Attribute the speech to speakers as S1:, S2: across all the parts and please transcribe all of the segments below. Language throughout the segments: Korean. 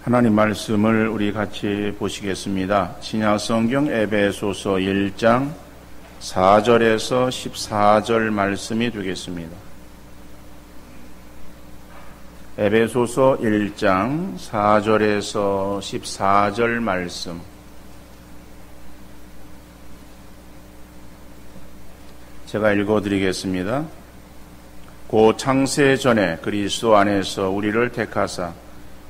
S1: 하나님 말씀을 우리 같이 보시겠습니다. 신약성경 에베소서 1장 4절에서 14절 말씀이 되겠습니다. 에베소서 1장 4절에서 14절 말씀. 제가 읽어드리겠습니다. 고 창세 전에 그리스도 안에서 우리를 택하사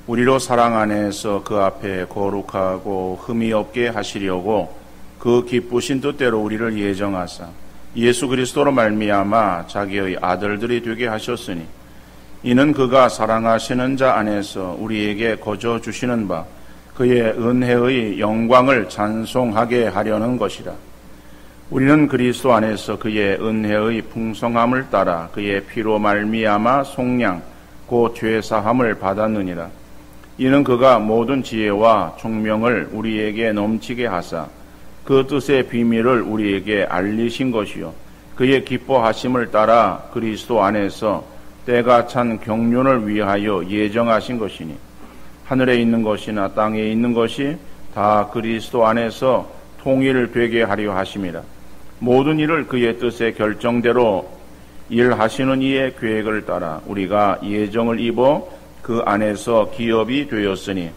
S1: 우리로 사랑 안에서 그 앞에 거룩하고 흠이 없게 하시려고 그 기쁘신 뜻대로 우리를 예정하사 예수 그리스도로 말미암아 자기의 아들들이 되게 하셨으니 이는 그가 사랑하시는 자 안에서 우리에게 거저 주시는 바 그의 은혜의 영광을 찬송하게 하려는 것이라. 우리는 그리스도 안에서 그의 은혜의 풍성함을 따라 그의 피로 말미암아 속량 곧 죄사함을 받았느니라. 이는 그가 모든 지혜와 총명을 우리에게 넘치게 하사 그 뜻의 비밀을 우리에게 알리신 것이요 그의 기뻐하심을 따라 그리스도 안에서 때가 찬 경륜을 위하여 예정하신 것이니 하늘에 있는 것이나 땅에 있는 것이 다 그리스도 안에서 통일되게 하려 하심이라. 모든 일을 그의 뜻의 결정대로 일하시는 이의 계획을 따라 우리가 예정을 입어 그 안에서 기업이 되었으니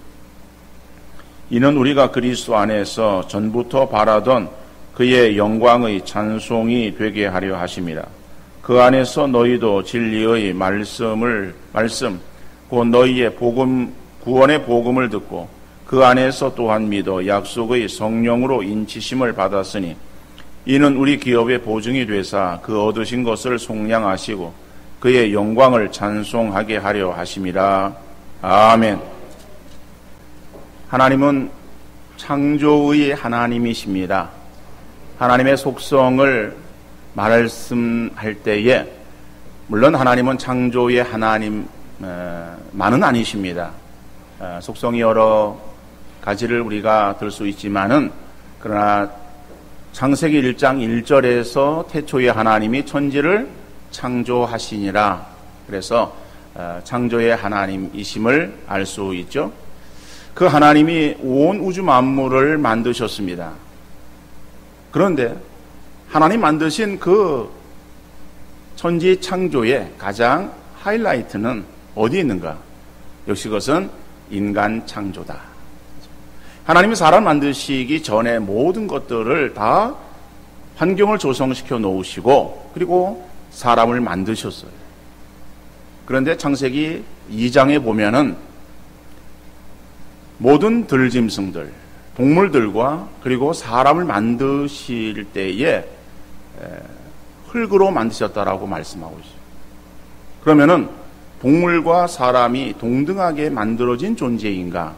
S1: 이는 우리가 그리스도 안에서 전부터 바라던 그의 영광의 찬송이 되게 하려 하심이라. 그 안에서 너희도 진리의 말씀 곧 너희의 복음 구원의 복음을 듣고 그 안에서 또한 믿어 약속의 성령으로 인치심을 받았으니 이는 우리 기업의 보증이 되사 그 얻으신 것을 속량하시고 그의 영광을 찬송하게 하려 하심이라. 아멘. 하나님은 창조의 하나님이십니다. 하나님의 속성을 말씀할 때에 물론 하나님은 창조의 하나님만은 아니십니다. 속성이 여러 가지를 우리가 들 수 있지만은 그러나 창세기 1장 1절에서 태초의 하나님이 천지를 창조하시니라. 그래서 창조의 하나님이심을 알 수 있죠. 그 하나님이 온 우주 만물을 만드셨습니다. 그런데 하나님 만드신 그 천지 창조의 가장 하이라이트는 어디에 있는가? 역시 그것은 인간 창조다. 하나님이 사람 만드시기 전에 모든 것들을 다 환경을 조성시켜 놓으시고 그리고 사람을 만드셨어요. 그런데 창세기 2장에 보면은 모든 들짐승들, 동물들과 그리고 사람을 만드실 때에 흙으로 만드셨다라고 말씀하고 있어요. 그러면은 동물과 사람이 동등하게 만들어진 존재인가?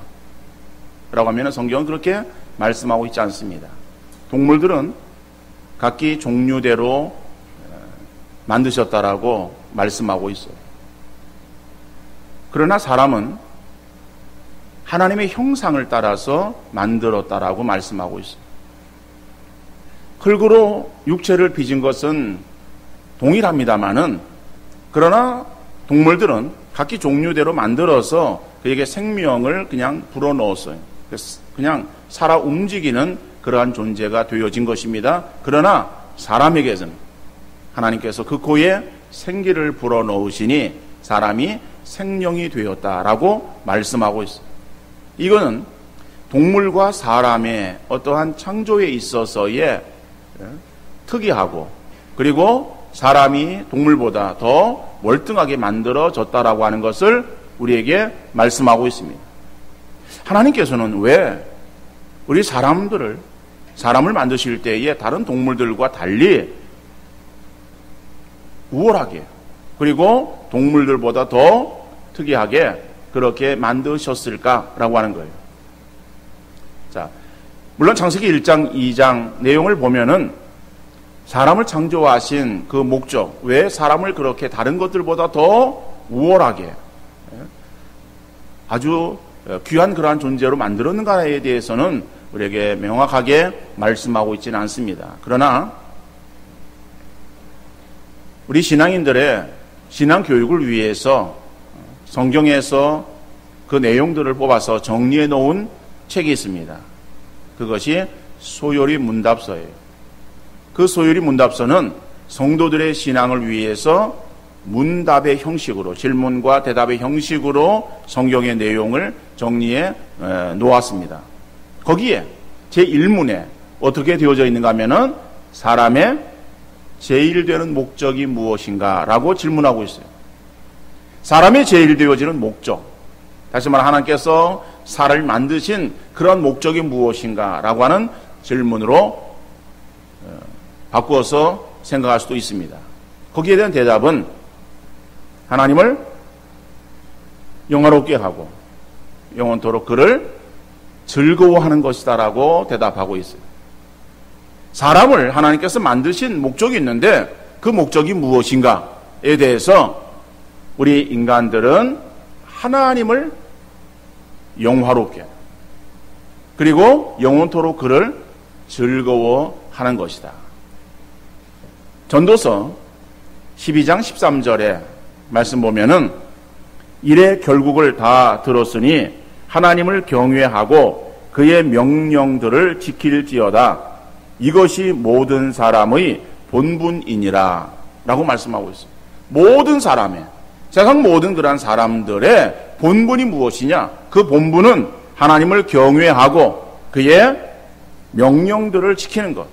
S1: 라고 하면은 성경은 그렇게 말씀하고 있지 않습니다. 동물들은 각기 종류대로 만드셨다라고 말씀하고 있어요. 그러나 사람은 하나님의 형상을 따라서 만들었다라고 말씀하고 있어요. 흙으로 육체를 빚은 것은 동일합니다마는 그러나 동물들은 각기 종류대로 만들어서 그에게 생명을 그냥 불어넣었어요. 그냥 살아 움직이는 그러한 존재가 되어진 것입니다. 그러나 사람에게는 하나님께서 그 코에 생기를 불어넣으시니 사람이 생명이 되었다라고 말씀하고 있어요. 이거는 동물과 사람의 어떠한 창조에 있어서의 특이하고 그리고 사람이 동물보다 더 월등하게 만들어졌다라고 하는 것을 우리에게 말씀하고 있습니다. 하나님께서는 왜 우리 사람을 만드실 때에 다른 동물들과 달리 우월하게 그리고 동물들보다 더 특이하게 그렇게 만드셨을까라고 하는 거예요. 자, 물론 창세기 1장, 2장 내용을 보면은 사람을 창조하신 그 목적, 왜 사람을 그렇게 다른 것들보다 더 우월하게 아주 귀한 그러한 존재로 만들었는가에 대해서는 우리에게 명확하게 말씀하고 있지는 않습니다. 그러나 우리 신앙인들의 신앙 교육을 위해서 성경에서 그 내용들을 뽑아서 정리해 놓은 책이 있습니다. 그것이 소요리 문답서예요. 그 소요리 문답서는 성도들의 신앙을 위해서 문답의 형식으로, 질문과 대답의 형식으로 성경의 내용을 정리해 놓았습니다. 거기에 제1문에 어떻게 되어져 있는가 하면은 사람의 제일 되는 목적이 무엇인가 라고 질문하고 있어요. 사람의 제일 되어지는 목적, 다시 말해 하나님께서 사람을 만드신 그런 목적이 무엇인가 라고 하는 질문으로 바꾸어서 생각할 수도 있습니다. 거기에 대한 대답은 하나님을 영화롭게 하고 영원토록 그를 즐거워하는 것이다 라고 대답하고 있어요. 사람을 하나님께서 만드신 목적이 있는데 그 목적이 무엇인가에 대해서 우리 인간들은 하나님을 영화롭게 그리고 영원토록 그를 즐거워하는 것이다. 전도서 12장 13절에 말씀 보면은 이래 결국을 다 들었으니 하나님을 경외하고 그의 명령들을 지킬지어다. 이것이 모든 사람의 본분이니라 라고 말씀하고 있습니다. 모든 사람의, 세상 모든 그러한 사람들의 본분이 무엇이냐? 그 본분은 하나님을 경외하고 그의 명령들을 지키는 것.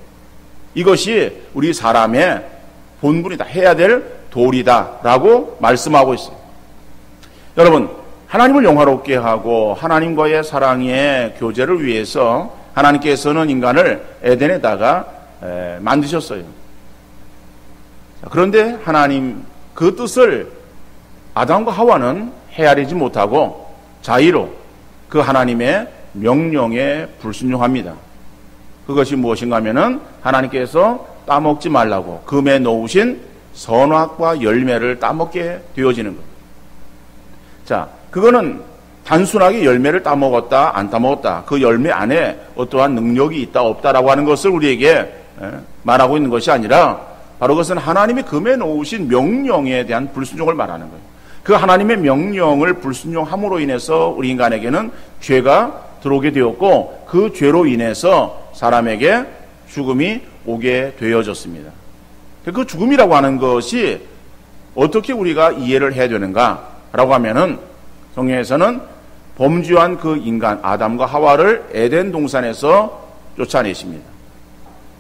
S1: 이것이 우리 사람의 본분이다. 해야 될 도리다 라고 말씀하고 있어요. 여러분, 하나님을 영화롭게 하고 하나님과의 사랑의 교제를 위해서 하나님께서는 인간을 에덴에다가 만드셨어요. 그런데 하나님 그 뜻을 아담과 하와는 헤아리지 못하고 자의로 그 하나님의 명령에 불순종합니다. 그것이 무엇인가 하면은 하나님께서 따먹지 말라고 금에 놓으신 선악과 열매를 따먹게 되어지는 것. 자, 그거는 단순하게 열매를 따먹었다 안 따먹었다 그 열매 안에 어떠한 능력이 있다 없다라고 하는 것을 우리에게 말하고 있는 것이 아니라 바로 그것은 하나님이 금에 놓으신 명령에 대한 불순종을 말하는 거예요. 그 하나님의 명령을 불순종함으로 인해서 우리 인간에게는 죄가 들어오게 되었고 그 죄로 인해서 사람에게 죽음이 오게 되어졌습니다. 그 죽음이라고 하는 것이 어떻게 우리가 이해를 해야 되는가라고 하면은 성경에서는 범죄한 그 인간 아담과 하와를 에덴 동산에서 쫓아내십니다.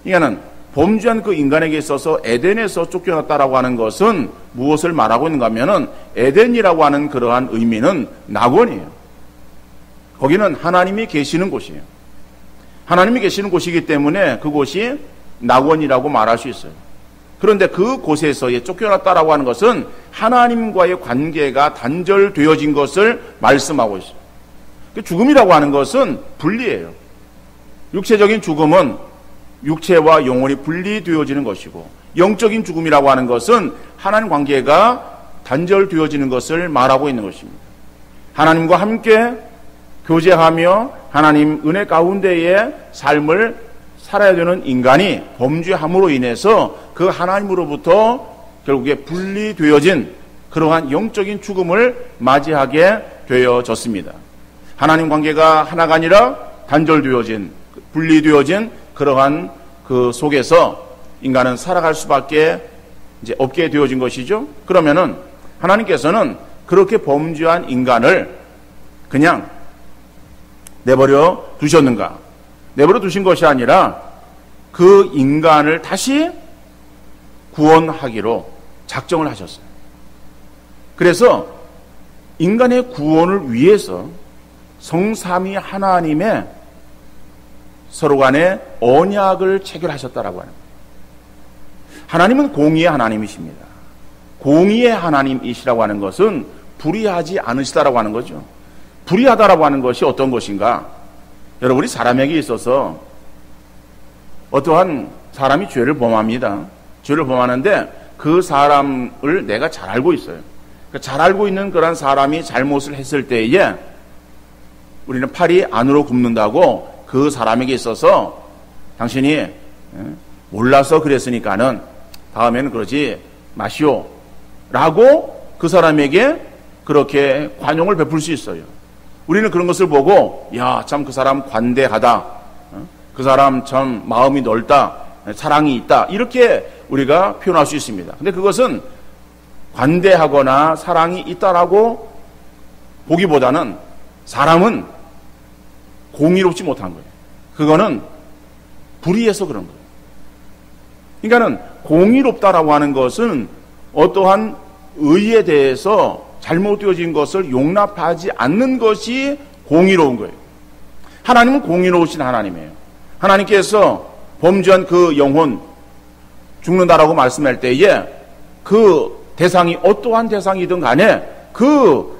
S1: 이거는 범죄한 그 인간에게 있어서 에덴에서 쫓겨났다라고 하는 것은 무엇을 말하고 있는가 하면은 에덴이라고 하는 그러한 의미는 낙원이에요. 거기는 하나님이 계시는 곳이에요. 하나님이 계시는 곳이기 때문에 그곳이 낙원이라고 말할 수 있어요. 그런데 그 곳에서의 쫓겨났다라고 하는 것은 하나님과의 관계가 단절되어진 것을 말씀하고 있어요. 죽음이라고 하는 것은 분리예요. 육체적인 죽음은 육체와 영혼이 분리되어지는 것이고 영적인 죽음이라고 하는 것은 하나님 관계가 단절되어지는 것을 말하고 있는 것입니다. 하나님과 함께 교제하며 하나님 은혜 가운데의 삶을 살아야 되는 인간이 범죄함으로 인해서 그 하나님으로부터 결국에 분리되어진 그러한 영적인 죽음을 맞이하게 되어졌습니다. 하나님 관계가 하나가 아니라 단절되어진, 분리되어진 그러한 그 속에서 인간은 살아갈 수밖에 이제 없게 되어진 것이죠. 그러면은 하나님께서는 그렇게 범죄한 인간을 그냥 내버려 두셨는가? 내버려 두신 것이 아니라 그 인간을 다시 구원하기로 작정을 하셨어요. 그래서 인간의 구원을 위해서 성삼위 하나님의 서로 간에 언약을 체결하셨다라고 하는 거예요. 하나님은 공의의 하나님이십니다. 공의의 하나님이시라고 하는 것은 불의하지 않으시다라고 하는 거죠. 불의하다라고 하는 것이 어떤 것인가? 여러분이 사람에게 있어서 어떠한 사람이 죄를 범합니다. 죄를 범하는데 그 사람을 내가 잘 알고 있어요. 잘 알고 있는 그런 사람이 잘못을 했을 때에 우리는 팔이 안으로 굽는다고 그 사람에게 있어서 당신이 몰라서 그랬으니까는 다음에는 그러지 마시오 라고 그 사람에게 그렇게 관용을 베풀 수 있어요. 우리는 그런 것을 보고 야, 참 그 사람 관대하다. 그 사람 참 마음이 넓다. 사랑이 있다. 이렇게 우리가 표현할 수 있습니다. 근데 그것은 관대하거나 사랑이 있다라고 보기보다는 사람은 공의롭지 못한 거예요. 그거는 불의해서 그런 거예요. 그러니까는 공의롭다라고 하는 것은 어떠한 의에 대해서 잘못되어진 것을 용납하지 않는 것이 공의로운 거예요. 하나님은 공의로우신 하나님이에요. 하나님께서 범죄한 그 영혼 죽는다라고 말씀할 때에 그 대상이 어떠한 대상이든 간에 그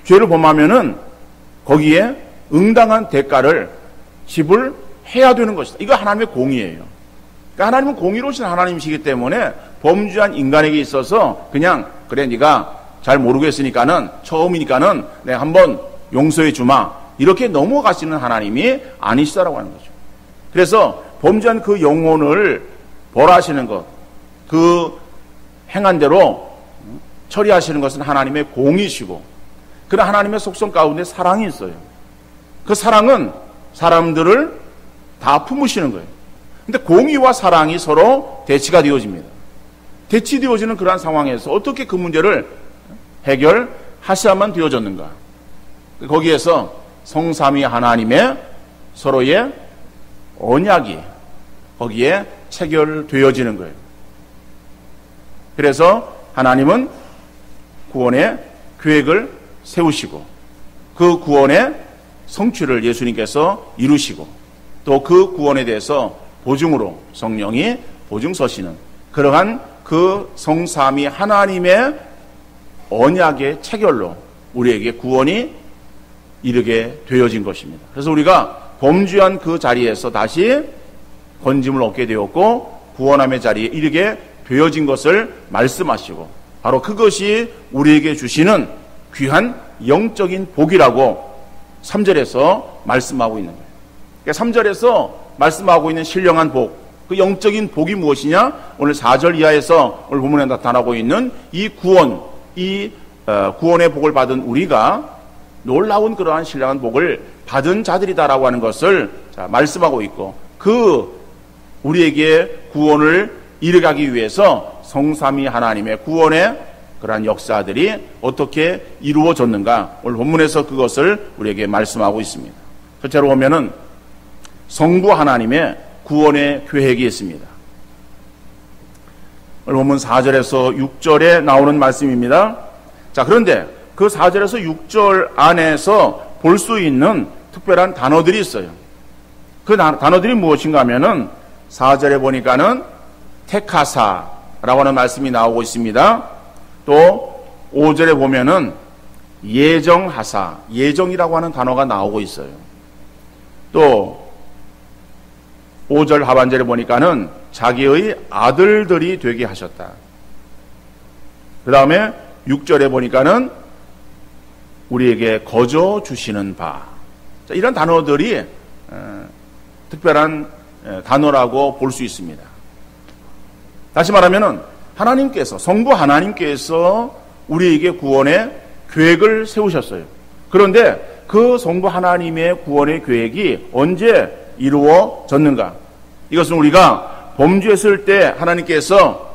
S1: 죄를 범하면은 거기에 응당한 대가를 지불해야 되는 것이다. 이거 하나님의 공의예요. 그러니까 하나님은 공의로우신 하나님이시기 때문에 범죄한 인간에게 있어서 그냥 그래 네가 잘 모르겠으니까는 처음이니까는 내가 한번 용서해 주마 이렇게 넘어가시는 하나님이 아니시다라고 하는 거죠. 그래서 범죄한 그 영혼을 벌하시는 것, 그 행한 대로 처리하시는 것은 하나님의 공이시고 그런 하나님의 속성 가운데 사랑이 있어요. 그 사랑은 사람들을 다 품으시는 거예요. 근데 공의와 사랑이 서로 대치가 되어집니다. 대치되어지는 그러한 상황에서 어떻게 그 문제를 해결하셔야만 되어졌는가? 거기에서 성삼위 하나님의 서로의 언약이 거기에 체결되어지는 거예요. 그래서 하나님은 구원의 계획을 세우시고 그 구원의 성취를 예수님께서 이루시고 또 그 구원에 대해서 보증으로 성령이 보증 서시는 그러한 그 성삼위 하나님의 언약의 체결로 우리에게 구원이 이르게 되어진 것입니다. 그래서 우리가 범죄한 그 자리에서 다시 건짐을 얻게 되었고 구원함의 자리에 이르게 되어진 것을 말씀하시고 바로 그것이 우리에게 주시는 귀한 영적인 복이라고 3절에서 말씀하고 있는 거예요. 그러니까 3절에서 말씀하고 있는 신령한 복, 그 영적인 복이 무엇이냐? 오늘 4절 이하에서 오늘 본문에 나타나고 있는 이 구원, 이 구원의 복을 받은 우리가 놀라운 그러한 신령한 복을 받은 자들이다라고 하는 것을 말씀하고 있고 그 우리에게 구원을 이루기 위해서 성삼위 하나님의 구원의 그러한 역사들이 어떻게 이루어졌는가 오늘 본문에서 그것을 우리에게 말씀하고 있습니다. 첫째로 보면은 성부 하나님의 구원의 계획이 있습니다. 오늘 본문 4절에서 6절에 나오는 말씀입니다. 자, 그런데 그 4절에서 6절 안에서 볼 수 있는 특별한 단어들이 있어요. 그 단어들이 무엇인가 하면은 4절에 보니까는 택하사라고 하는 말씀이 나오고 있습니다. 또 5절에 보면은 예정하사, 예정이라고 하는 단어가 나오고 있어요. 또 5절 하반절에 보니까는 자기의 아들들이 되게 하셨다. 그 다음에 6절에 보니까는 우리에게 거저 주시는 바. 자, 이런 단어들이 특별한 단어라고 볼 수 있습니다. 다시 말하면은 하나님께서, 성부 하나님께서 우리에게 구원의 계획을 세우셨어요. 그런데 그 성부 하나님의 구원의 계획이 언제 이루어졌는가? 이것은 우리가 범죄했을 때 하나님께서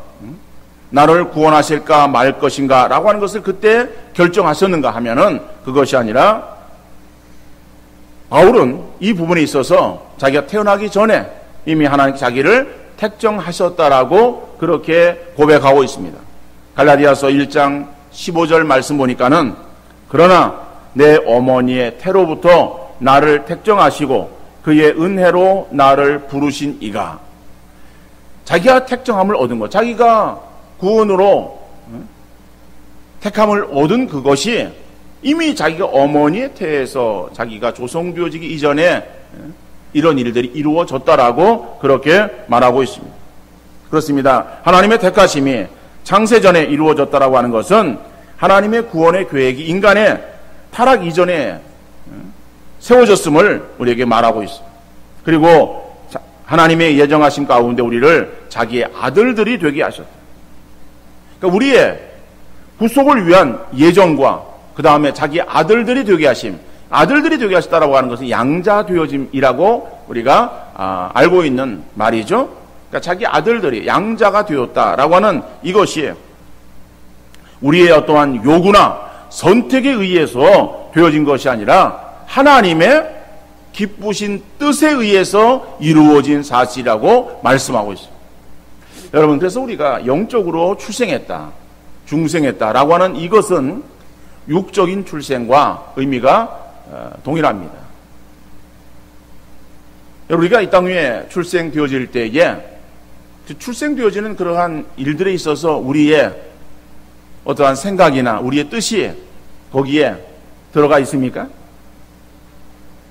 S1: 나를 구원하실까 말 것인가 라고 하는 것을 그때 결정하셨는가 하면은 그것이 아니라 바울은 이 부분에 있어서 자기가 태어나기 전에 이미 하나님 자기를 택정하셨다라고 그렇게 고백하고 있습니다. 갈라디아서 1장 15절 말씀 보니까는 그러나 내 어머니의 태로부터 나를 택정하시고 그의 은혜로 나를 부르신 이가 자기가 택정함을 얻은 것, 자기가 구원으로 택함을 얻은 그것이 이미 자기가 어머니의 태에서 자기가 조성되어지기 이전에 이런 일들이 이루어졌다라고 그렇게 말하고 있습니다. 그렇습니다. 하나님의 택하심이 창세전에 이루어졌다라고 하는 것은 하나님의 구원의 계획이 인간의 타락 이전에 세워졌음을 우리에게 말하고 있습니다. 그리고 하나님의 예정하신 가운데 우리를 자기의 아들들이 되게 하셨다. 그러니까 우리의 구속을 위한 예정과 그 다음에 자기의 아들들이 되게 하심, 아들들이 되게 하셨다라고 하는 것은 양자 되어짐이라고 우리가 알고 있는 말이죠. 그러니까 자기 아들들이 양자가 되었다라고 하는 이것이 우리의 어떠한 요구나 선택에 의해서 되어진 것이 아니라 하나님의 기쁘신 뜻에 의해서 이루어진 사실이라고 말씀하고 있습니다. 여러분, 그래서 우리가 영적으로 출생했다, 중생했다라고 하는 이것은 육적인 출생과 의미가 동일합니다. 우리가 이 땅 위에 출생되어질 때에 출생되어지는 그러한 일들에 있어서 우리의 어떠한 생각이나 우리의 뜻이 거기에 들어가 있습니까?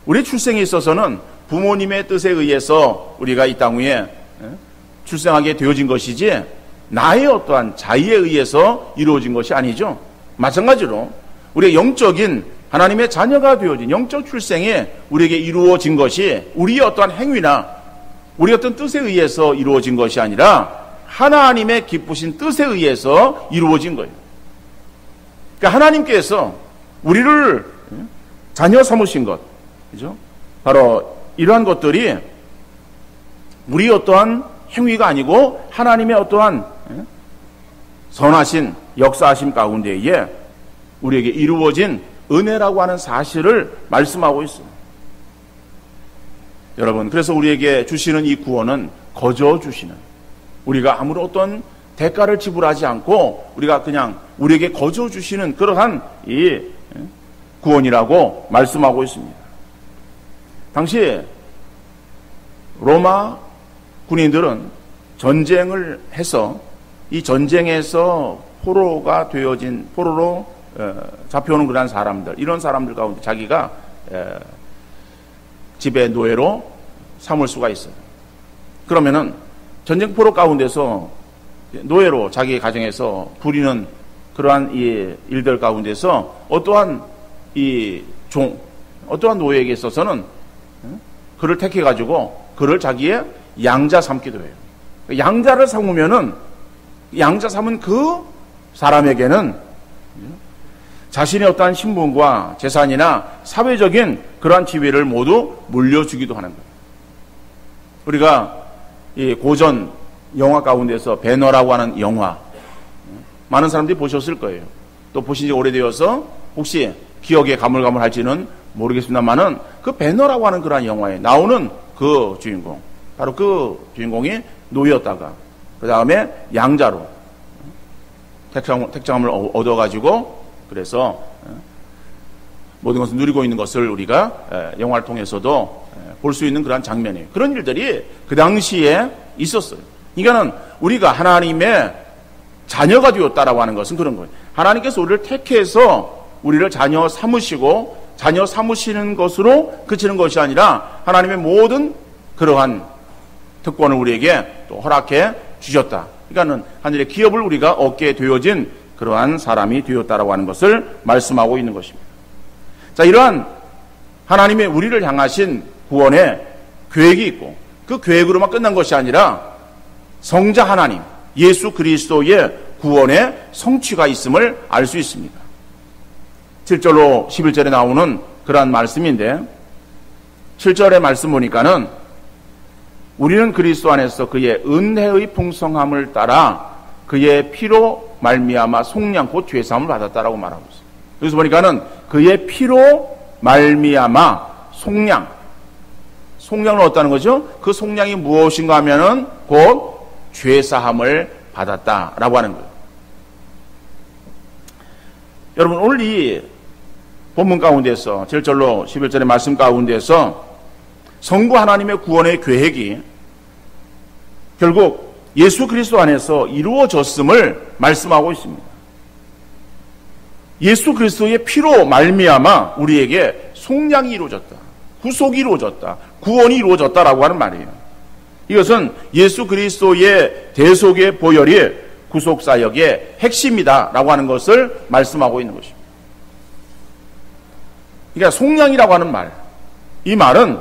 S1: 우리 출생에 있어서는 부모님의 뜻에 의해서 우리가 이 땅 위에 출생하게 되어진 것이지 나의 어떠한 자의에 의해서 이루어진 것이 아니죠. 마찬가지로 우리의 영적인 하나님의 자녀가 되어진 영적 출생에 우리에게 이루어진 것이 우리의 어떠한 행위나 우리의 어떤 뜻에 의해서 이루어진 것이 아니라 하나님의 기쁘신 뜻에 의해서 이루어진 거예요. 그러니까 하나님께서 우리를 자녀 삼으신 것, 그죠? 바로 이러한 것들이 우리의 어떠한 행위가 아니고 하나님의 어떠한 선하신 역사하심 가운데에 우리에게 이루어진 은혜라고 하는 사실을 말씀하고 있어요. 여러분, 그래서 우리에게 주시는 이 구원은 거저 주시는, 우리가 아무런 어떤 대가를 지불하지 않고 우리가 그냥 우리에게 거저 주시는 그러한 이 구원이라고 말씀하고 있습니다. 당시 로마 군인들은 전쟁을 해서 이 전쟁에서 포로로 잡혀오는 그런 사람들, 이런 사람들 가운데 자기가 집의 노예로 삼을 수가 있어요. 그러면은 전쟁 포로 가운데서 노예로 자기 가정에서 부리는 그러한 이 일들 가운데서 어떠한 어떠한 노예에게 있어서는 그를 택해 가지고 그를 자기의 양자 삼기도 해요. 양자를 삼으면은 양자 삼은 그 사람에게는 자신의 어떠한 신분과 재산이나 사회적인 그러한 지위를 모두 물려주기도 하는 거예요. 우리가 이 고전 영화 가운데서 배너라고 하는 영화, 많은 사람들이 보셨을 거예요. 또 보신 지 오래되어서 혹시 기억에 가물가물할지는 모르겠습니다만은 그 배너라고 하는 그러한 영화에 나오는 그 주인공, 바로 그 주인공이 노예였다가 그 다음에 양자로 택장함을 얻어가지고 그래서 모든 것을 누리고 있는 것을 우리가 영화를 통해서도 볼 수 있는 그런 장면이에요. 그런 일들이 그 당시에 있었어요. 그러니까는 우리가 하나님의 자녀가 되었다라고 하는 것은 그런 거예요. 하나님께서 우리를 택해서 우리를 자녀 삼으시고 자녀 삼으시는 것으로 그치는 것이 아니라 하나님의 모든 그러한 특권을 우리에게 또 허락해 주셨다. 그러니까는 하늘의 기업을 우리가 얻게 되어진 그러한 사람이 되었다라고 하는 것을 말씀하고 있는 것입니다. 자, 이러한 하나님의 우리를 향하신 구원의 계획이 있고 그 계획으로만 끝난 것이 아니라 성자 하나님 예수 그리스도의 구원의 성취가 있음을 알 수 있습니다. 7절로 11절에 나오는 그러한 말씀인데 7절의 말씀 보니까는 우리는 그리스도 안에서 그의 은혜의 풍성함을 따라 그의 피로 말미암아 속량 곧 죄사함을 받았다라고 말하고 있어요. 여기서 보니까는 그의 피로 말미암아 속량을 얻었다는 거죠. 그 속량이 무엇인가 하면은 곧 죄사함을 받았다라고 하는 거예요. 여러분, 오늘 이 본문 가운데서 7절로 11절의 말씀 가운데서 성부 하나님의 구원의 계획이 결국 예수 그리스도 안에서 이루어졌음을 말씀하고 있습니다. 예수 그리스도의 피로 말미암아 우리에게 속량이 이루어졌다, 구속이 이루어졌다, 구원이 이루어졌다라고 하는 말이에요. 이것은 예수 그리스도의 대속의 보혈이 구속사역의 핵심이다라고 하는 것을 말씀하고 있는 것입니다. 그러니까 속량이라고 하는 말, 이 말은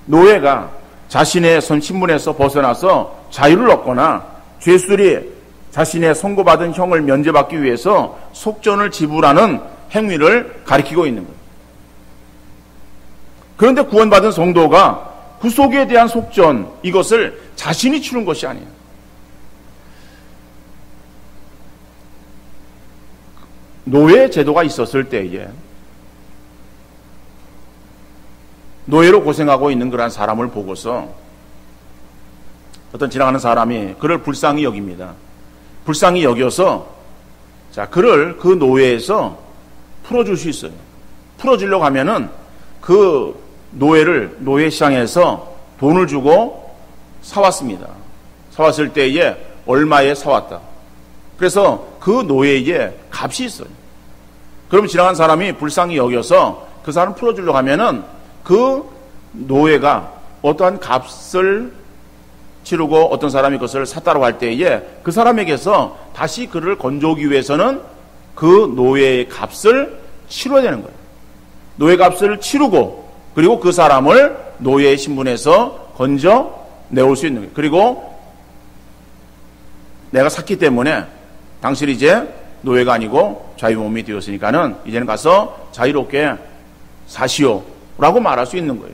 S1: 노예가 자신의 신분에서 벗어나서 자유를 얻거나 죄수들이 자신의 선고받은 형을 면제받기 위해서 속전을 지불하는 행위를 가리키고 있는 거예요. 그런데 구원받은 성도가 구속에 대한 속전, 이것을 자신이 치른 것이 아니에요. 노예 제도가 있었을 때에 노예로 고생하고 있는 그러한 사람을 보고서 어떤 지나가는 사람이 그를 불쌍히 여깁니다. 불쌍히 여겨서 자, 그를 그 노예에서 풀어줄 수 있어요. 풀어주려고 하면은 그 노예를 노예 시장에서 돈을 주고 사왔습니다. 사왔을 때에 얼마에 사왔다. 그래서 그 노예에게 값이 있어요. 그럼 지나간 사람이 불쌍히 여겨서 그 사람 풀어주려고 하면은 그 노예가 어떠한 값을 치르고 어떤 사람이 그것을 샀다고 할 때에 그 사람에게서 다시 그를 건져오기 위해서는 그 노예의 값을 치러야 되는 거예요. 노예 값을 치르고 그리고 그 사람을 노예의 신분에서 건져 내올 수 있는 거예요. 그리고 내가 샀기 때문에 당신이 이제 노예가 아니고 자유몸이 되었으니까는 이제는 가서 자유롭게 사시오 라고 말할 수 있는 거예요.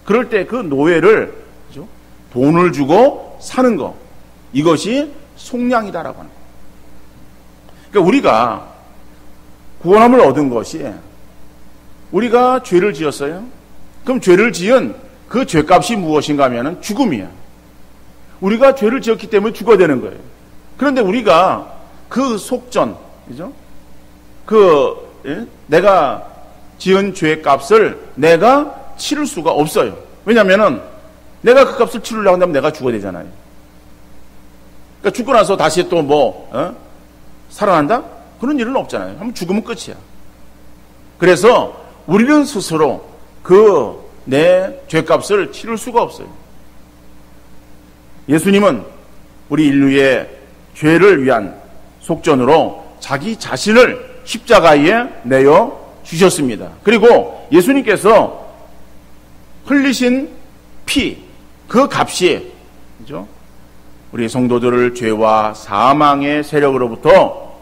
S1: 그럴 때 그 노예를 그렇죠? 돈을 주고 사는 거, 이것이 속량이다라고 하는 거예요. 그러니까 우리가 구원함을 얻은 것이 우리가 죄를 지었어요. 그럼 죄를 지은 그 죄값이 무엇인가 하면 죽음이야. 우리가 죄를 지었기 때문에 죽어야 되는 거예요. 그런데 우리가 그 속전, 그죠? 내가 지은 죄값을 내가 치를 수가 없어요. 왜냐면은 내가 그 값을 치르려고 한다면 내가 죽어야 되잖아요. 그러니까 죽고 나서 다시 또 살아난다? 그런 일은 없잖아요. 한번 죽으면 끝이야. 그래서 우리는 스스로 내 죄값을 치를 수가 없어요. 예수님은 우리 인류의 죄를 위한 속전으로 자기 자신을 십자가에 내어 주셨습니다. 그리고 예수님께서 흘리신 피, 그 값이 그죠? 우리 성도들을 죄와 사망의 세력으로부터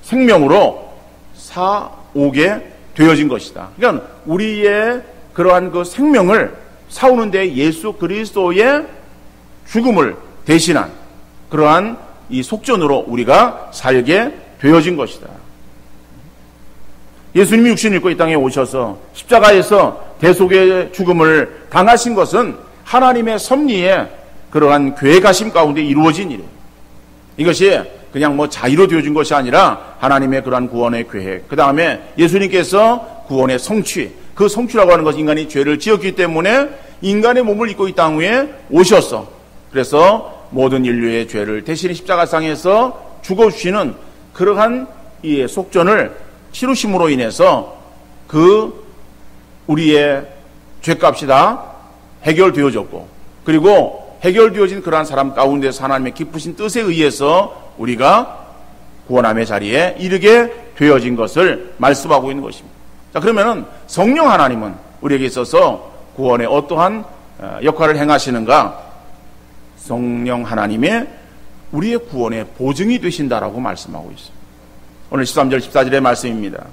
S1: 생명으로 사오게 되어진 것이다. 그러니까 우리의 그러한 그 생명을 사오는 데 예수 그리스도의 죽음을 대신한 그러한 이 속전으로 우리가 살게 되어진 것이다. 예수님이 육신을 입고 이 땅에 오셔서 십자가에서 대속의 죽음을 당하신 것은 하나님의 섭리에 그러한 계획하심 가운데 이루어진 일이에요. 이것이 그냥 자의로 되어진 것이 아니라 하나님의 그러한 구원의 계획. 그 다음에 예수님께서 구원의 성취. 그 성취라고 하는 것은 인간이 죄를 지었기 때문에 인간의 몸을 입고 이 땅 위에 오셔서 그래서 모든 인류의 죄를 대신에 십자가상에서 죽어주시는 그러한 이 속전을 치루심으로 인해서 우리의 죄값이 다 해결되어졌고 그리고 해결되어진 그러한 사람 가운데서 하나님의 기쁘신 뜻에 의해서 우리가 구원함의 자리에 이르게 되어진 것을 말씀하고 있는 것입니다. 자, 그러면은 성령 하나님은 우리에게 있어서 구원에 어떠한 역할을 행하시는가? 성령 하나님의 우리의 구원의 보증이 되신다라고 말씀하고 있어요. 오늘 13절 14절의 말씀입니다.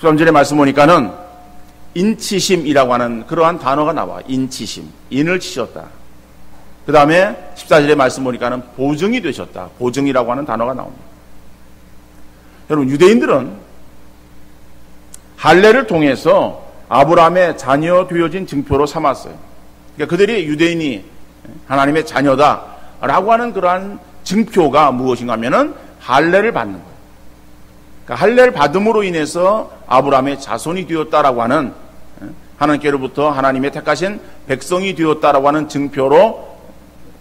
S1: 13절의 말씀 보니까는 인치심이라고 하는 그러한 단어가 나와. 인치심. 인을 치셨다. 그 다음에 14절의 말씀 보니까는 보증이 되셨다. 보증이라고 하는 단어가 나옵니다. 여러분, 유대인들은 할례를 통해서 아브라함의 자녀 되어진 증표로 삼았어요. 그러니까 그들이 유대인이 하나님의 자녀다라고 하는 그러한 증표가 무엇인가 하면은 할례를 받는 거예요. 그러니까 할례를 받음으로 인해서 아브라함의 자손이 되었다라고 하는 하나님께로부터 하나님의 택하신 백성이 되었다라고 하는 증표로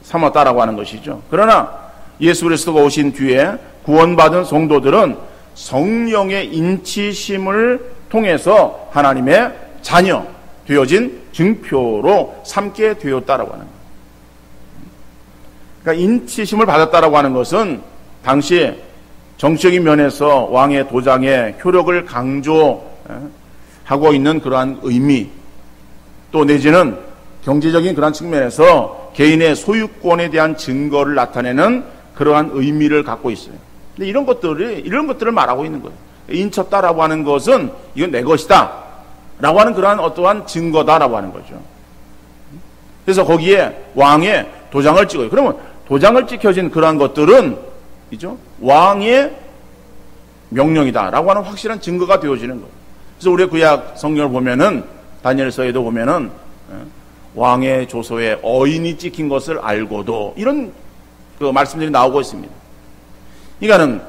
S1: 삼았다라고 하는 것이죠. 그러나 예수 그리스도가 오신 뒤에 구원받은 성도들은 성령의 인치심을 통해서 하나님의 자녀 되어진 증표로 삼게 되었다라고 하는 거예요. 그러니까 인치심을 받았다라고 하는 것은 당시 정치적인 면에서 왕의 도장의 효력을 강조하고 있는 그러한 의미, 또 내지는 경제적인 그러한 측면에서 개인의 소유권에 대한 증거를 나타내는 그러한 의미를 갖고 있어요. 근데 이런 것들을 말하고 있는 거예요. 인쳤다라고 하는 것은 이건 내 것이다 라고 하는 그러한 어떠한 증거다라고 하는 거죠. 그래서 거기에 왕의 도장을 찍어요. 그러면 도장을 찍혀진 그러한 것들은 이죠? 왕의 명령이다라고 하는 확실한 증거가 되어지는 거예요. 그래서 우리의 구약 성경을 보면은 다니엘서에도 보면은 왕의 조서에 어인이 찍힌 것을 알고도 이런 그 말씀들이 나오고 있습니다. 그러니까는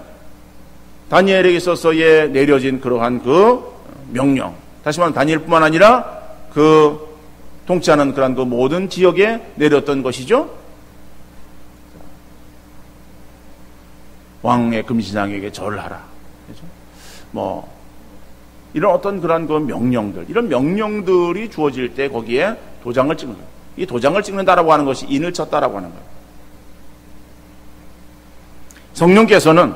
S1: 다니엘에게 있어서의 내려진 그러한 그 명령, 다시 말하면 다니엘뿐만 아니라 그 통치하는 그런 그 모든 지역에 내렸던 것이죠. 왕의 금신상에게 절을 하라. 그렇죠? 뭐 이런 어떤 그런 그 명령들, 이런 명령들이 주어질 때 거기에 도장을 찍는 거예요. 이 도장을 찍는다라고 하는 것이 인을 쳤다라고 하는 거예요. 성령께서는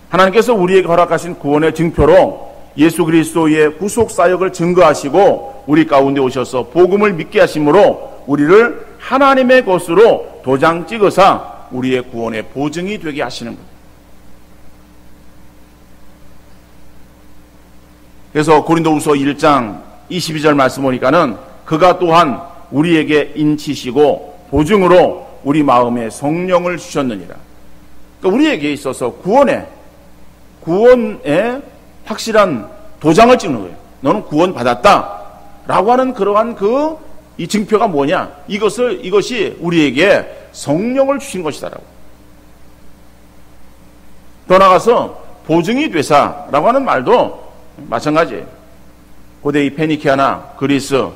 S1: 하나님께서 우리에게 허락하신 구원의 증표로 예수 그리스도의 구속 사역을 증거하시고 우리 가운데 오셔서 복음을 믿게 하심으로 우리를 하나님의 것으로 도장 찍으사 우리의 구원의 보증이 되게 하시는 거예요. 그래서 고린도후서 1장 22절 말씀 보니까는 그가 또한 우리에게 인치시고 보증으로 우리 마음에 성령을 주셨느니라. 그러니까 우리에게 있어서 구원의 확실한 도장을 찍는 거예요. 너는 구원 받았다 라고 하는 그러한 이 증표가 뭐냐? 이것이 우리에게 성령을 주신 것이다라고. 더 나아가서 보증이 되사라고 하는 말도 마찬가지예요. 고대 이 페니키아나 그리스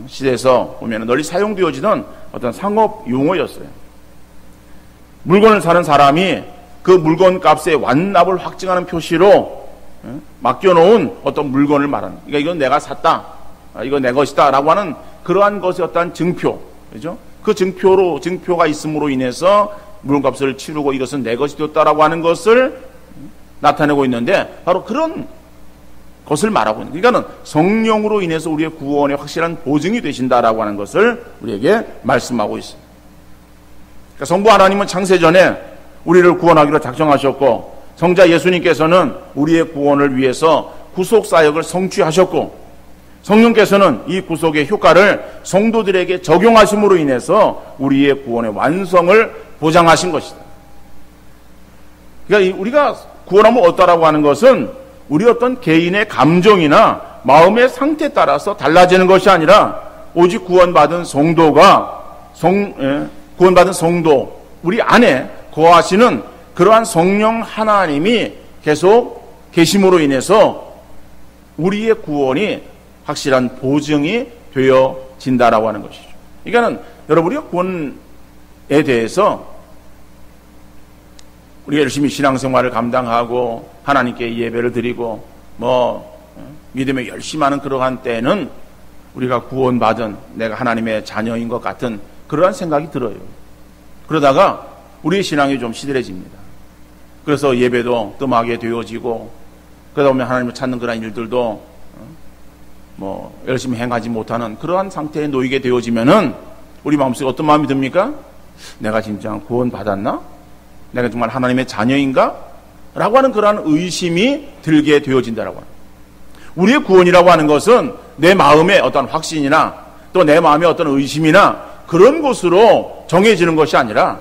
S1: 시대에서 보면 널리 사용되어지던 어떤 상업 용어였어요. 물건을 사는 사람이 그 물건 값의 완납을 확증하는 표시로 맡겨놓은 어떤 물건을 말하는, 그러니까 이건 내가 샀다, 이건 내 것이다 라고 하는 그러한 것의 어떤 증표, 그죠? 그 증표가 있음으로 인해서 물건값을 치르고 이것은 내 것이 되었다라고 하는 것을 나타내고 있는데 바로 그런 것을 말하고 있는, 그러니까는 성령으로 인해서 우리의 구원의 확실한 보증이 되신다라고 하는 것을 우리에게 말씀하고 있습니다. 그러니까 성부 하나님은 창세전에 우리를 구원하기로 작정하셨고 성자 예수님께서는 우리의 구원을 위해서 구속 사역을 성취하셨고 성령께서는 이 구속의 효과를 성도들에게 적용하심으로 인해서 우리의 구원의 완성을 보장하신 것이다. 그러니까 우리가 구원하면 어떠라고 하는 것은 우리 어떤 개인의 감정이나 마음의 상태에 따라서 달라지는 것이 아니라 오직 구원받은 성도 우리 안에 거하시는 그러한 성령 하나님이 계속 계심으로 인해서 우리의 구원이 확실한 보증이 되어진다라고 하는 것이죠. 그러니까는 여러분, 우리가 구원에 대해서 우리가 열심히 신앙생활을 감당하고 하나님께 예배를 드리고 믿음에 열심히 하는 그러한 때는 우리가 구원받은 내가 하나님의 자녀인 것 같은 그러한 생각이 들어요. 그러다가 우리의 신앙이 좀 시들해집니다. 그래서 예배도 뜸하게 되어지고 그러다 보면 하나님을 찾는 그런 일들도 열심히 행하지 못하는 그러한 상태에 놓이게 되어지면은 우리 마음속에 어떤 마음이 듭니까? 내가 진짜 구원 받았나? 내가 정말 하나님의 자녀인가? 라고 하는 그러한 의심이 들게 되어진다라고 합니다. 우리의 구원이라고 하는 것은 내 마음의 어떤 확신이나 또 내 마음의 어떤 의심이나 그런 것으로 정해지는 것이 아니라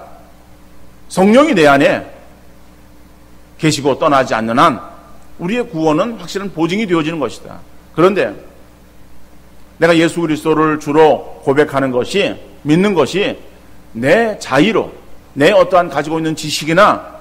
S1: 성령이 내 안에 계시고 떠나지 않는 한 우리의 구원은 확실한 보증이 되어지는 것이다. 그런데 내가 예수 그리스도를 주로 고백하는 것이, 믿는 것이 내 자의로, 내 어떠한 가지고 있는 지식이나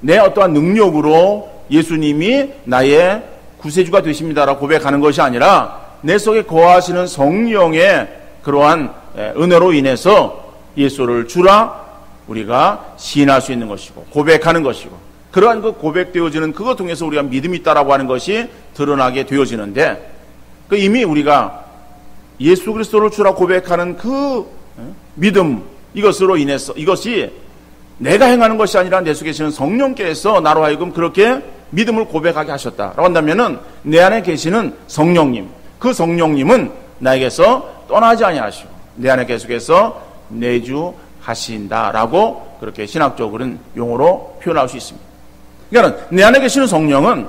S1: 내 어떠한 능력으로 예수님이 나의 구세주가 되십니다라고 고백하는 것이 아니라 내 속에 거하시는 성령의 그러한 은혜로 인해서 예수를 주라 우리가 시인할 수 있는 것이고 고백하는 것이고, 그러한 그 고백되어지는 그것 통해서 우리가 믿음이 있다라고 하는 것이 드러나게 되어지는데, 이미 우리가 예수 그리스도를 주라 고백하는 그 믿음, 이것으로 인해서 이것이 내가 행하는 것이 아니라 내 속에 계시는 성령께서 나로 하여금 그렇게 믿음을 고백하게 하셨다라고 한다면은 내 안에 계시는 성령님, 그 성령님은 나에게서 떠나지 아니하시고 내 안에 계속해서 내주하신다라고 그렇게 신학적으로는 용어로 표현할 수 있습니다. 그러니까 내 안에 계시는 성령은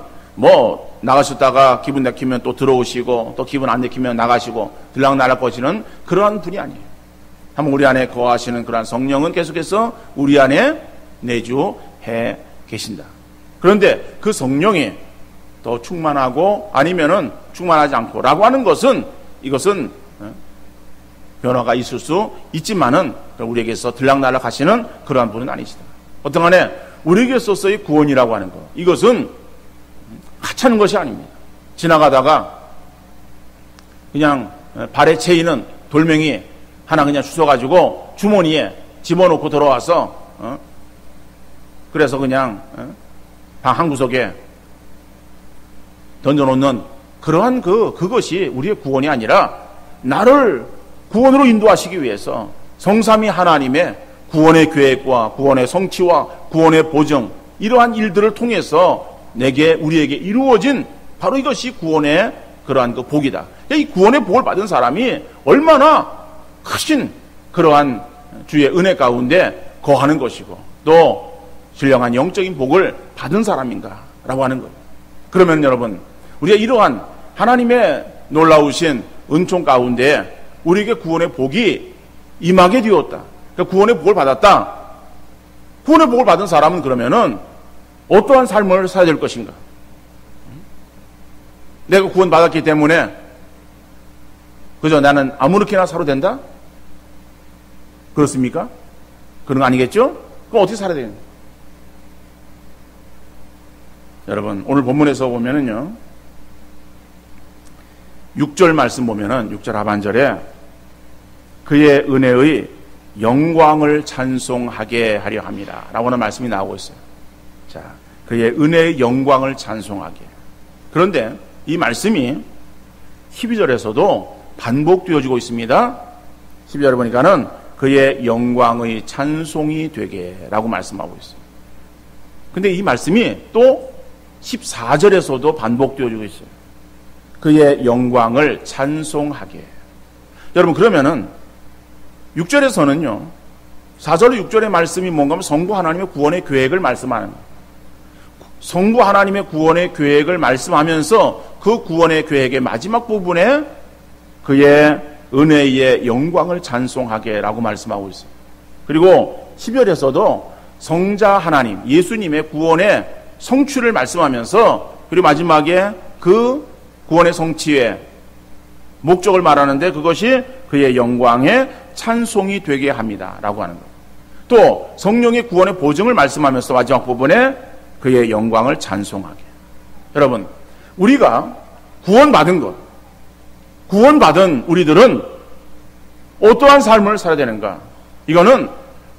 S1: 나가셨다가 기분 내키면 또 들어오시고 또 기분 안 내키면 나가시고 들락날락 거시는 그러한 분이 아니에요. 한번 우리 안에 거하시는 그러한 성령은 계속해서 우리 안에 내주해 계신다. 그런데 그 성령이 더 충만하고 아니면은 충만하지 않고라고 하는 것은 이것은 변화가 있을 수 있지만은 우리에게서 들락날락 하시는 그러한 분은 아니시다. 어떤 간에 우리에게서의 구원이라고 하는 것, 이것은 하찮은 것이 아닙니다. 지나가다가 그냥 발에 채이는 돌멩이 하나 그냥 주워가지고 주머니에 집어넣고 들어와서 그래서 그냥 방 한 구석에 던져놓는 그러한 그것이 우리의 구원이 아니라 나를 구원으로 인도하시기 위해서 성삼위 하나님의 구원의 계획과 구원의 성취와 구원의 보정, 이러한 일들을 통해서 우리에게 이루어진 바로 이것이 구원의 그러한 그 복이다. 이 구원의 복을 받은 사람이 얼마나 크신 그러한 주의 은혜 가운데 거하는 것이고 또 신령한 영적인 복을 받은 사람인가라고 하는 거예요. 그러면 여러분, 우리가 이러한 하나님의 놀라우신 은총 가운데 우리에게 구원의 복이 임하게 되었다. 그러니까 구원의 복을 받았다. 구원의 복을 받은 사람은 그러면은 어떠한 삶을 살아야 될 것인가? 내가 구원 받았기 때문에 그저 나는 아무렇게나 살아도 된다? 그렇습니까? 그런 거 아니겠죠? 그럼 어떻게 살아야 되는 거예요? 여러분, 오늘 본문에서 보면은요, 6절 말씀 보면은 6절 하반절에 그의 은혜의 영광을 찬송하게 하려 합니다 라고 하는 말씀이 나오고 있어요. 자, 그의 은혜의 영광을 찬송하게. 그런데 이 말씀이 12절에서도 반복되어지고 있습니다. 12절에 보니까는 그의 영광의 찬송이 되게 라고 말씀하고 있어요. 근데 이 말씀이 또 14절에서도 반복되어지고 있어요. 그의 영광을 찬송하게. 여러분, 그러면은 6절에서는요, 4절 6절의 말씀이 뭔가 하면 성부 하나님의 구원의 계획을 말씀하는 거예요. 성부 하나님의 구원의 계획을 말씀하면서 그 구원의 계획의 마지막 부분에 그의 은혜의 영광을 찬송하게 라고 말씀하고 있어요. 그리고 10절에서도 성자 하나님, 예수님의 구원의 성취를 말씀하면서 그리고 마지막에 그 구원의 성취의 목적을 말하는데 그것이 그의 영광의 찬송이 되게 합니다 라고 하는 거예요. 또 성령의 구원의 보증을 말씀하면서 마지막 부분에 그의 영광을 찬송하게. 여러분, 우리가 구원받은 것, 구원받은 우리들은 어떠한 삶을 살아야 되는가? 이거는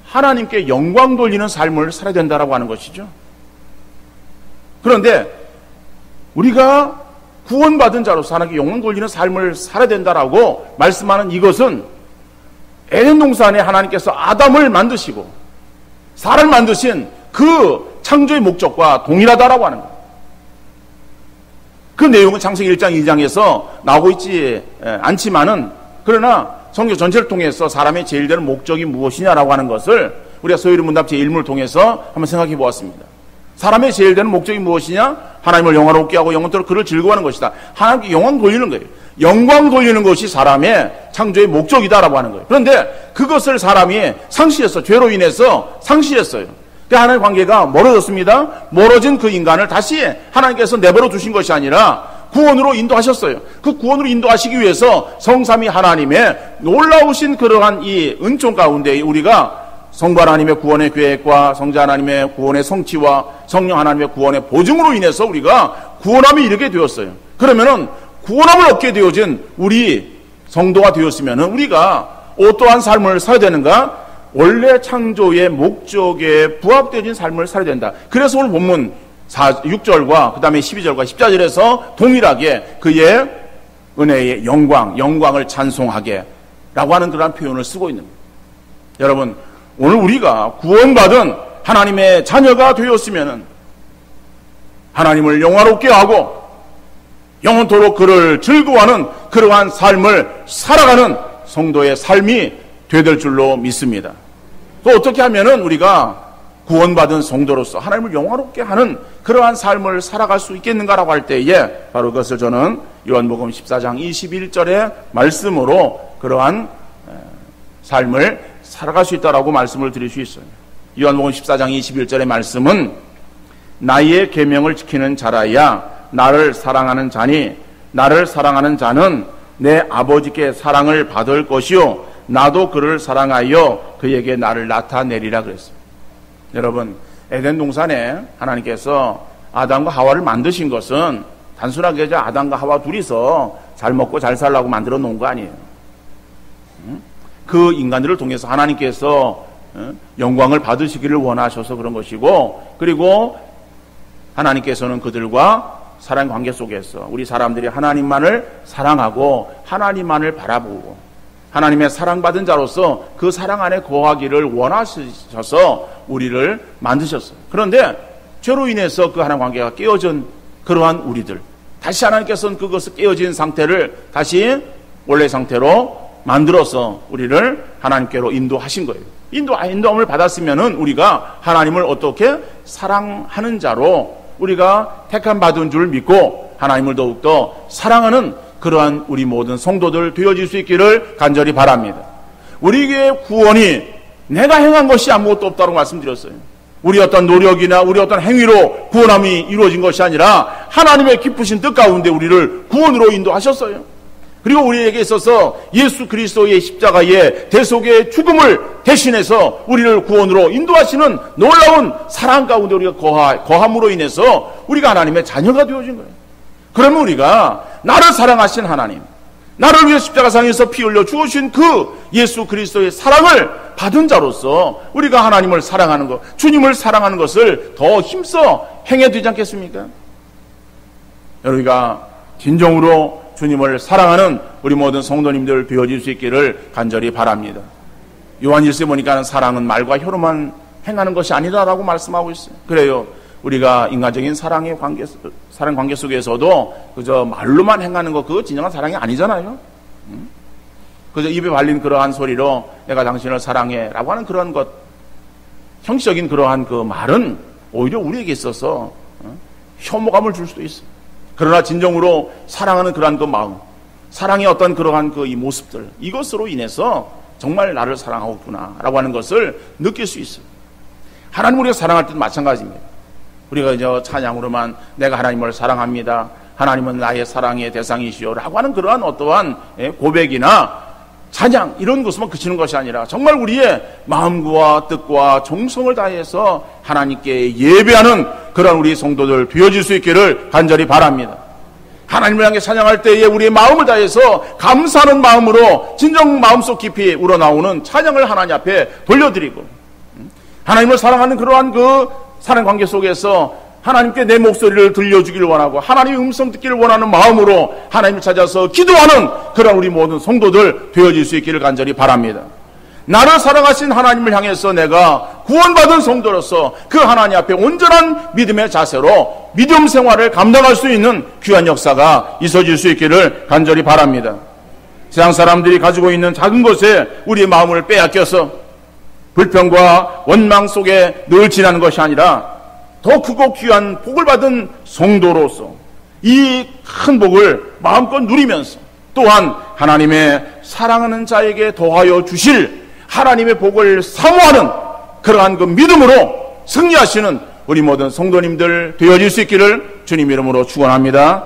S1: 하나님께 영광 돌리는 삶을 살아야 된다라고 하는 것이죠. 그런데 우리가 구원받은 자로서 하나님께 영광 돌리는 삶을 살아야 된다라고 말씀하는 이것은 에덴 동산에 하나님께서 아담을 만드시고 사람을 만드신 그 창조의 목적과 동일하다라고 하는 거예요. 그 내용은 창세기 1장 2장에서 나오고 있지 않지만은, 그러나 성경 전체를 통해서 사람의 제일 되는 목적이 무엇이냐라고 하는 것을 우리가 소유리 문답 제1문을 통해서 한번 생각해 보았습니다. 사람의 제일 되는 목적이 무엇이냐? 하나님을 영화롭게 하고 영원토록 그를 즐거워하는 것이다. 하나님께 영광 돌리는 거예요. 영광 돌리는 것이 사람의 창조의 목적이다라고 하는 거예요. 그런데 그것을 사람이 상실했어. 죄로 인해서 상실했어요. 하나님의 관계가 멀어졌습니다. 멀어진 그 인간을 다시 하나님께서 내버려 두신 것이 아니라 구원으로 인도하셨어요. 그 구원으로 인도하시기 위해서 성삼위 하나님의 놀라우신 그러한 이 은총 가운데 우리가 성부 하나님의 구원의 계획과 성자 하나님의 구원의 성취와 성령 하나님의 구원의 보증으로 인해서 우리가 구원함에 이르게 되었어요. 그러면은 구원함을 얻게 되어진 우리 성도가 되었으면은 우리가 어떠한 삶을 살아야 되는가? 원래 창조의 목적에 부합되어진 삶을 살아야 된다. 그래서 오늘 본문 6절과 그 다음에 12절과 14절에서 동일하게 그의 은혜의 영광을 찬송하게 라고 하는 그런 표현을 쓰고 있는 거예요. 여러분, 오늘 우리가 구원받은 하나님의 자녀가 되었으면 하나님을 영화롭게 하고 영원토록 그를 즐거워하는 그러한 삶을 살아가는 성도의 삶이 되될 줄로 믿습니다. 또 어떻게 하면은 우리가 구원받은 성도로서 하나님을 영화롭게 하는 그러한 삶을 살아갈 수 있겠는가라고 할 때에 바로 그것을 저는 요한복음 14장 21절의 말씀으로 그러한 삶을 살아갈 수 있다라고 말씀을 드릴 수 있어요. 요한복음 14장 21절의 말씀은 나의 계명을 지키는 자라야 나를 사랑하는 자니 나를 사랑하는 자는 내 아버지께 사랑을 받을 것이요 나도 그를 사랑하여 그에게 나를 나타내리라 그랬어요. 여러분, 에덴 동산에 하나님께서 아담과 하와를 만드신 것은 단순하게 아담과 하와 둘이서 잘 먹고 잘 살라고 만들어 놓은 거 아니에요. 그 인간들을 통해서 하나님께서 영광을 받으시기를 원하셔서 그런 것이고, 그리고 하나님께서는 그들과 사랑 관계 속에서 우리 사람들이 하나님만을 사랑하고 하나님만을 바라보고 하나님의 사랑받은 자로서 그 사랑 안에 거하기를 원하셔서 우리를 만드셨어요. 그런데 죄로 인해서 그 하나님 관계가 깨어진 그러한 우리들, 다시 하나님께서는 그것을 깨어진 상태를 다시 원래 상태로 만들어서 우리를 하나님께로 인도하신 거예요. 인도함을 받았으면은 우리가 하나님을 어떻게 사랑하는 자로 우리가 택함 받은 줄 믿고 하나님을 더욱더 사랑하는 그러한 우리 모든 성도들 되어질 수 있기를 간절히 바랍니다. 우리에게 구원이 내가 행한 것이 아무것도 없다고 말씀드렸어요. 우리 어떤 노력이나 우리 어떤 행위로 구원함이 이루어진 것이 아니라 하나님의 기쁘신 뜻 가운데 우리를 구원으로 인도하셨어요. 그리고 우리에게 있어서 예수 그리스도의 십자가의 대속의 죽음을 대신해서 우리를 구원으로 인도하시는 놀라운 사랑 가운데 우리가 거함으로 인해서 우리가 하나님의 자녀가 되어진 거예요. 그러면 우리가 나를 사랑하신 하나님, 나를 위해 십자가상에서 피 흘려 죽으신 그 예수 그리스도의 사랑을 받은 자로서 우리가 하나님을 사랑하는 것, 주님을 사랑하는 것을 더 힘써 행해야 되지 않겠습니까? 우리가 진정으로 주님을 사랑하는 우리 모든 성도님들 되어질 수 있기를 간절히 바랍니다. 요한일서에 보니까 사랑은 말과 혀로만 행하는 것이 아니다라고 말씀하고 있어요. 그래요. 우리가 인간적인 사랑 관계 속에서도 그저 말로만 행하는 것, 그거 진정한 사랑이 아니잖아요. 그저 입에 발린 그러한 소리로 내가 당신을 사랑해 라고 하는 그런 것, 형식적인 그러한 그 말은 오히려 우리에게 있어서 혐오감을 줄 수도 있어요. 그러나 진정으로 사랑하는 그러한 그 마음, 사랑의 어떤 그러한 그 이 모습들, 이것으로 인해서 정말 나를 사랑하고 있구나 라고 하는 것을 느낄 수 있어요. 하나님 우리가 사랑할 때도 마찬가지입니다. 우리가 이제 찬양으로만 내가 하나님을 사랑합니다, 하나님은 나의 사랑의 대상이시오 라고 하는 그러한 어떠한 고백이나 찬양 이런 것으로만 그치는 것이 아니라 정말 우리의 마음과 뜻과 정성을 다해서 하나님께 예배하는 그런 우리 성도들 되어질 수 있기를 간절히 바랍니다. 하나님을 향해 찬양할 때에 우리의 마음을 다해서 감사하는 마음으로 진정 마음속 깊이 우러나오는 찬양을 하나님 앞에 돌려드리고, 하나님을 사랑하는 그러한 그 사랑 관계 속에서 하나님께 내 목소리를 들려주기를 원하고 하나님의 음성 듣기를 원하는 마음으로 하나님을 찾아서 기도하는 그런 우리 모든 성도들 되어질 수 있기를 간절히 바랍니다. 나를 사랑하신 하나님을 향해서 내가 구원받은 성도로서 그 하나님 앞에 온전한 믿음의 자세로 믿음 생활을 감당할 수 있는 귀한 역사가 있어질 수 있기를 간절히 바랍니다. 세상 사람들이 가지고 있는 작은 것에 우리의 마음을 빼앗겨서 불평과 원망 속에 늘 지나는 것이 아니라 더 크고 귀한 복을 받은 성도로서 이 큰 복을 마음껏 누리면서 또한 하나님의 사랑하는 자에게 더하여 주실 하나님의 복을 사모하는 그러한 그 믿음으로 승리하시는 우리 모든 성도님들 되어질 수 있기를 주님 이름으로 축원합니다.